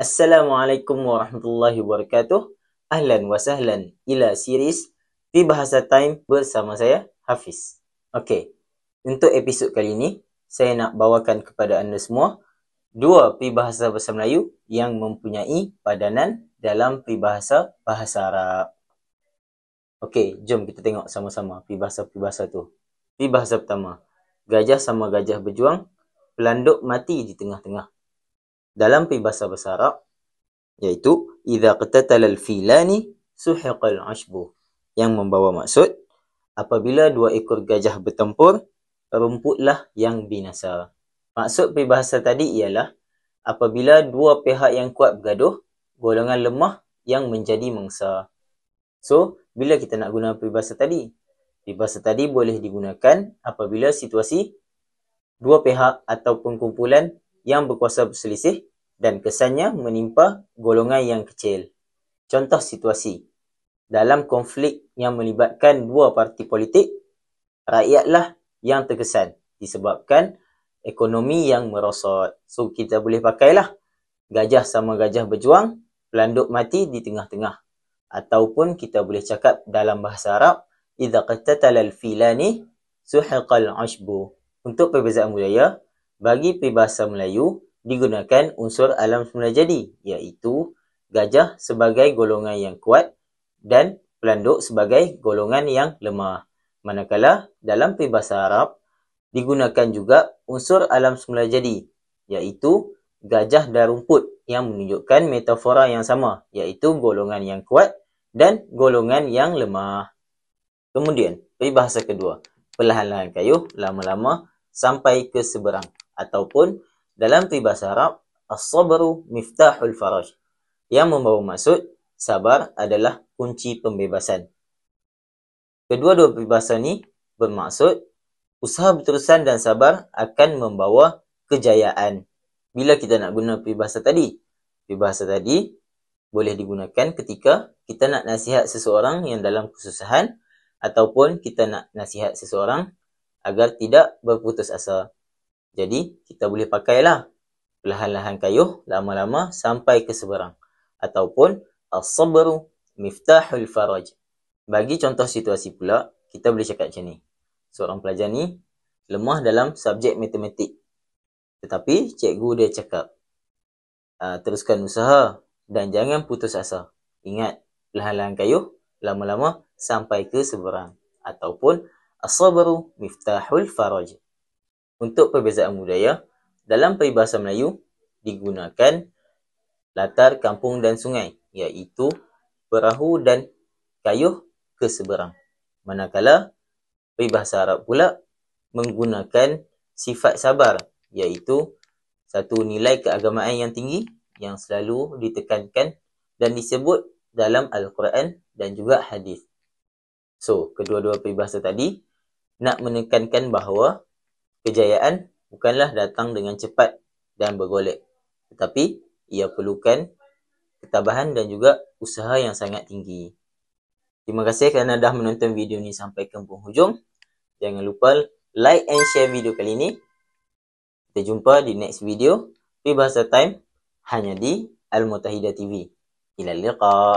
Assalamualaikum warahmatullahi wabarakatuh. Ahlan wa sahlan ila series Peribahasa Time bersama saya, Hafiz. Okey, untuk episod kali ini, saya nak bawakan kepada anda semua dua peribahasa bahasa Melayu yang mempunyai padanan dalam peribahasa bahasa Arab. Okey, jom kita tengok sama-sama peribahasa-peribahasa tu. Peribahasa pertama, gajah sama gajah berjuang, pelanduk mati di tengah-tengah. Dalam peribahasa bahasa Arab, iaitu idza qatatala al-filani suhiqal ashbu, yang membawa maksud apabila dua ekor gajah bertempur, rumputlah yang binasa. Maksud peribahasa tadi ialah apabila dua pihak yang kuat bergaduh, golongan lemah yang menjadi mangsa. So, bila kita nak guna peribahasa tadi? Peribahasa tadi boleh digunakan apabila situasi dua pihak ataupun kumpulan yang berkuasa berselisih dan kesannya menimpa golongan yang kecil. Contoh situasi, dalam konflik yang melibatkan dua parti politik, rakyatlah yang terkesan disebabkan ekonomi yang merosot. So, kita boleh pakailah gajah sama gajah berjuang, pelanduk mati di tengah-tengah. Ataupun kita boleh cakap dalam bahasa Arab, idza qatatala al-filani suhiqal ashbu. Untuk perbezaan budaya, bagi peribahasa Melayu digunakan unsur alam semula jadi, iaitu gajah sebagai golongan yang kuat dan pelanduk sebagai golongan yang lemah. Manakala dalam peribahasa Arab digunakan juga unsur alam semula jadi, iaitu gajah dan rumput yang menunjukkan metafora yang sama, iaitu golongan yang kuat dan golongan yang lemah. Kemudian, peribahasa kedua, perlahan-lahan kayuh, lama-lama sampai ke seberang. Ataupun dalam peribahasa Arab, as-sabru miftahul faraj, yang membawa maksud sabar adalah kunci pembebasan. Kedua-dua peribahasa ni bermaksud usaha berterusan dan sabar akan membawa kejayaan. Bila kita nak guna peribahasa tadi? Peribahasa tadi boleh digunakan ketika kita nak nasihat seseorang yang dalam kesusahan ataupun kita nak nasihat seseorang agar tidak berputus asa. Jadi, kita boleh pakailah perlahan-lahan kayuh, lama-lama sampai ke seberang. Ataupun as-sabru miftahul faraj. Bagi contoh situasi pula, kita boleh cakap macam ni. Seorang pelajar ni lemah dalam subjek matematik. Tetapi cikgu dia cakap, teruskan usaha dan jangan putus asa. Ingat, perlahan-lahan kayuh, lama-lama sampai ke seberang. Ataupun as-sabru miftahul faraj. Untuk perbezaan budaya, dalam peribahasa Melayu digunakan latar kampung dan sungai, iaitu perahu dan kayuh ke seberang. Manakala peribahasa Arab pula menggunakan sifat sabar, iaitu satu nilai keagamaan yang tinggi yang selalu ditekankan dan disebut dalam Al-Quran dan juga hadis. So, kedua-dua peribahasa tadi nak menekankan bahawa kejayaan bukanlah datang dengan cepat dan bergolek, tetapi ia perlukan ketabahan dan juga usaha yang sangat tinggi. Terima kasih kerana dah menonton video ni sampai ke penghujung. Jangan lupa like and share video kali ini. Kita jumpa di next video Peribahasa Time hanya di Al-Mutahidah TV. Ila liqa.